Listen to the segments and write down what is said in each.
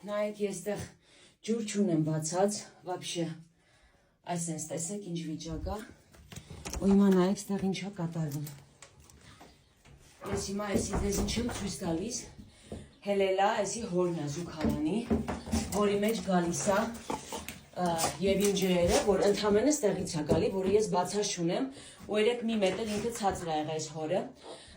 նայեք ես տեղ ջուր չունեմ բացած, վաբշե, այսենց տեսեք ինչ վիճակ է, ու հիմա նայեք ստեղ ինչա կատարվում։ Ես հիմա էսի դեզ ինչ եմ ցույց տալիս, հելելա էսի հորն է զուգարանի, որի մեջ գալիս է եւ իմ ջրերը, որ ընդհանրապես ստեղից է գալի, որը ես բացած չունեմ, ու 3 մետր ինքը ցածր է եղել այս հորը։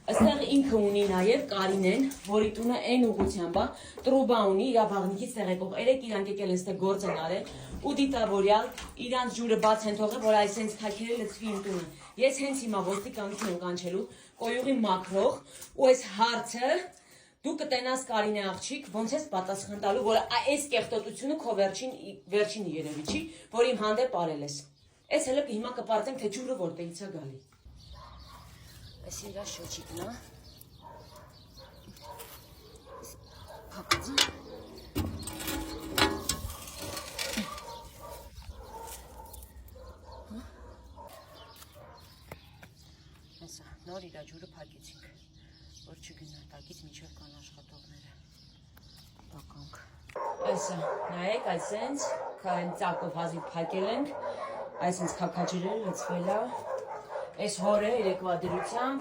Այստեղ ինքը ունի նաև Կարինեն, որի տունը այն ուղղությամբ է, տրուբա ունի, իր բաղնիկից տեղեկող, երեք իրանք եկել են այստեղ գործ են արել, ու դիտավորյալ իրանց ջուրը բաց են թողել, որ այսենց քաքերը լցվի իմ տունը։ Ես հենց հիմա ոստիկանություն եմ կանչելու, կոյուղի մաքրող, ու այս հարցը դու կտենաս Կարինե աղջիկ, ոնց ես պատասխան տալու, որ այս կեղտոտությունը քո վերջին երևի չի, որ իմ հանդեպ արել ես։ Այս հələ հիմա կպարտենք, թե ջուրը որտեղից է գալի։ Այս իրա շոչիկն է։ Փակած։ Հեսա, նոր իրա ջուրը փակեցինք, որ չգնա տակից մինչև կան աշխատողները։ Տականք։ Այսա, նայեք, այսենց, ծակով հազիվ փակել ենք, այսենց քաքաջրերը լցվել է։ Այս հորը երեկվա դրությամբ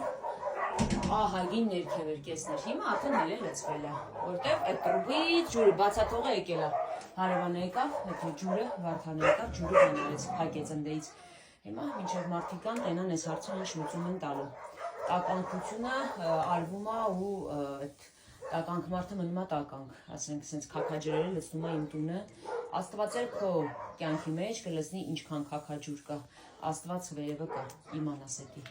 ահագին ներքև էր կեսներ, հիմա արդեն էլ է լցվել է, որտեղ այդ տրուբից ջուրը բացաթողը եկել է, հարևանը եկավ, այդ ջուրը, Վարդանը եկավ, ջուրը բանարեց, փակեց ընդեից, հիմա մինչև մարդիկան տենան այս հարցը ինչ լուծում են տալու, տականքությունը արվում է ու տականք մարդը մնում է տականք, ասենք սենց քաքաջրերը լցնում է իմ տունը, Աստված էլ քո կյանքի մեջ կլցնի ինչքան քաքաջուր կա, Աստված վերևը կա, իմանաս էդի։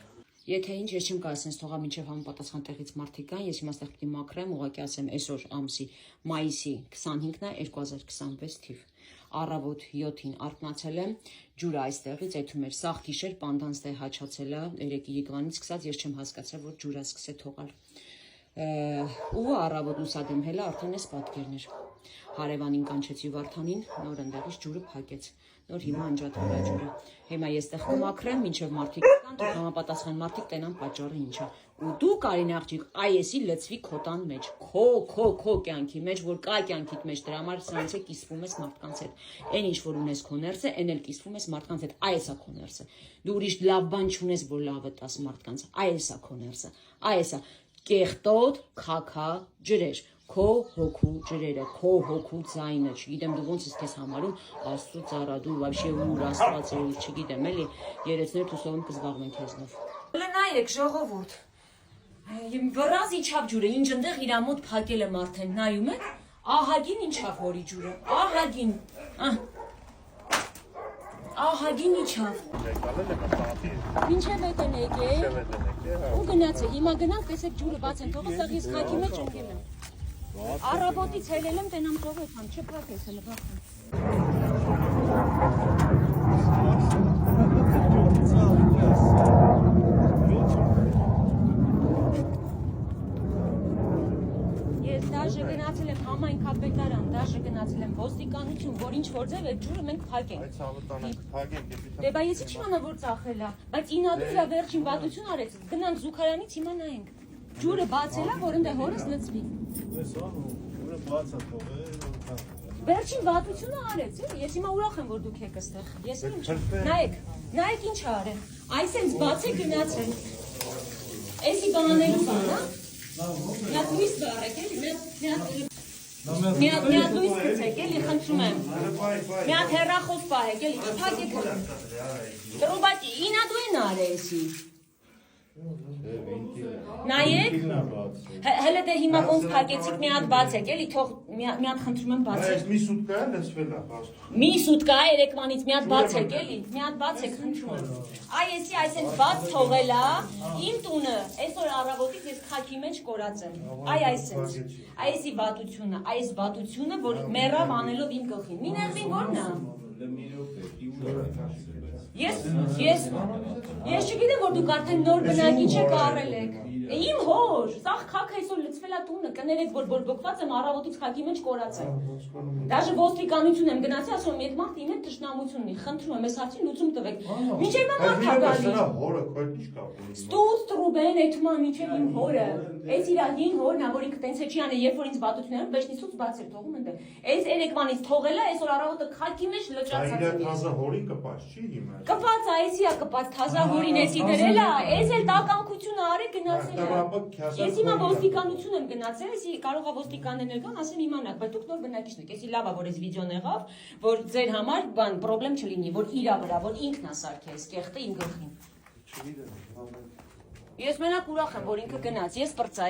Եթե ինչ ես չեմ կարող ասենց թողա մինչև համապատասխան տեղից մարդիկ կան, ես հիմա ստեղ պիտի մաքրեմ, ուղղակի ասեմ այսօր ամսի մայիսի 25-ն է 2026 թիվ։ Առավոտ 7-ին արթնացել եմ, ջուրը այստեղից այդում էր, սաղ գիշեր պանդան ստեղ հաչացել է, 3-ի եկվանից սկսած ես չեմ հասկացել, որ ջուրը սկսե թողալ։ Ու առավոտ ուսադեմ հելը արդեն այս պատկերն էր։ Հարևանին կանչեցի Վարդանին, նոր ընդեղից ջուրը փակեց, նոր հիմա անջատվել է ջուրը։ Հիմա ես տեղ կմաքրեմ, մինչև մարդիկ կան, թող համապատասխան մարդիկ տենան պատճառը ինչա։ Ու դու Կարինե աղջիկ, այսի լցվի քո տան մեջ, քո կյանքի մեջ, որ կա կյանքիդ մեջ, դրա համար սրանց է կիսվում ես մարդկանց հետ։ Այն ինչ որ ունես քո ներսը, այն էլ կիսվում ես մարդկանց հետ, այս է քո ներսը։ Դու ուրիշ լավ բան չունես, որ լավը տաս մարդկանց, այս է քո ներսը, այս է կեղտոտ քաքա ջրեր, քո հոգու ջրերը, քո հոգու ձայնը, չգիտեմ դու ոնց ես քեզ համարում, Աստծո ծառա, դու вообще ուր Աստված է, ուր չգիտեմ, էլի, երեցներ թուսով կզբաղվեն քեզնով։ Նայեք ժողովուրդ, վրազ իջավ ջուրը, ինչ ընդեղ իր մոտ փակել եմ արդեն, նայում եք, ահագին իջավ հորի ջուրը, ահագին իջավ։ Մինչև ետ են եկել, ու գնացել, հիմա գնանք, տեսեք ջուրը բաց են թողը, սաղ ես խաքի մեջ ընկել եմ։ Առավոտից հելել եմ, տենամ թողեք համ, չպրակ ես հելը բախում։ Ես դաժը գնացել եմ համայնքապետարան, դաժը գնացել եմ ոստիկանություն, որ ինչ-որ ձև այդ ջուրը մենք փակենք։ Այդ ցավտանենք փակենք։ Դե բա ես ինչ մանա որ ծախել է, բայց ինադու իրա վերջին վատություն արեց, գնանք զուգարանից հիմա նայենք։ Ջուրը բացել է, որ ընդե հորս լցվի։ Վերջին վատությունը արեց, ես հիմա ուրախ եմ, որ դուք եք այստեղ։ Ես ինչ, նայեք ինչ արել։ Այսենց բաց է գնացել։ Էսի բանալու բան, հա։ Մի հատ լույս բարեք, էլի, մի հատ լույս գցեք, էլի, խնդրում եմ։ Մի հատ հեռախոս պահեք, էլի, չփակեք։ Տրուբակի, ինադու են արել էսի։ Նայեք, հələ դե հիմա ոնց փակեցիք մի հատ բացեք, էլի, թող մի հատ խնդրում եմ բացեք։ Մի սուտկա է լցվել է, հաստատ։ Մի սուտկա է երեկվանից մի հատ բացեք, էլի, մի հատ բացեք, խնդրում եմ։ Այսի այսպես բաց թողել է, իմ տունը, այսօր առավոտից ես քաքի մեջ կորած եմ։ Այսպես։ Այսի վատությունը, այս վատությունը, որ մեռավ անելով իմ գլխին։ Մի ներվին ո՞րն է։ Ես չգիտեմ, որ դուք արդեն նոր բնակիչ եք առել եք։ Իմ հոր, սաղ քաք այսօր լցվել է տունը, կներեք, որ բորբոքված եմ առավոտից քակի մեջ կորացել։ Դաժե ոստիկանություն եմ գնացի, ասում եմ, այդ մարդը իմ հետ թշնամություն ունի, խնդրում եմ, այս հարցին լուծում տվեք։ Մինչև նա մարդ է գալիս։ Ստուց Ռուբեն այդման մինչև իմ հորը։ Այս իր հին հորն է, որ ինքը տենց է չի անի, երբ որ ինձ բատություն եմ, բեշնիցուց բաց էր թողում ընդ։ Այս երեկվանից թողել է, այսօր առավոտը քակի մեջ լճացած է։ Թազա հորին կպած չի հիմա։ Կպած է, էսի է կպած, թազա հորին էսի դրել է, էս էլ տականքությունը արի գնացել է։ Ես հիմա ոստիկանություն եմ գնացել, էսի կարող է ոստիկաններ գան, ասեն իմանաք, բայց դուք նոր բնակիչն եք, էսի լավ է, որ այս վիդեոն եղավ, որ ձեր համար բան պրոբլեմ չլինի, որ իրա վրա, որ ինքն է սարքել այս կեղտը իմ գլխին։ Ես մենակ ուրախ եմ, որ ինքը գնաց, ես պրծա,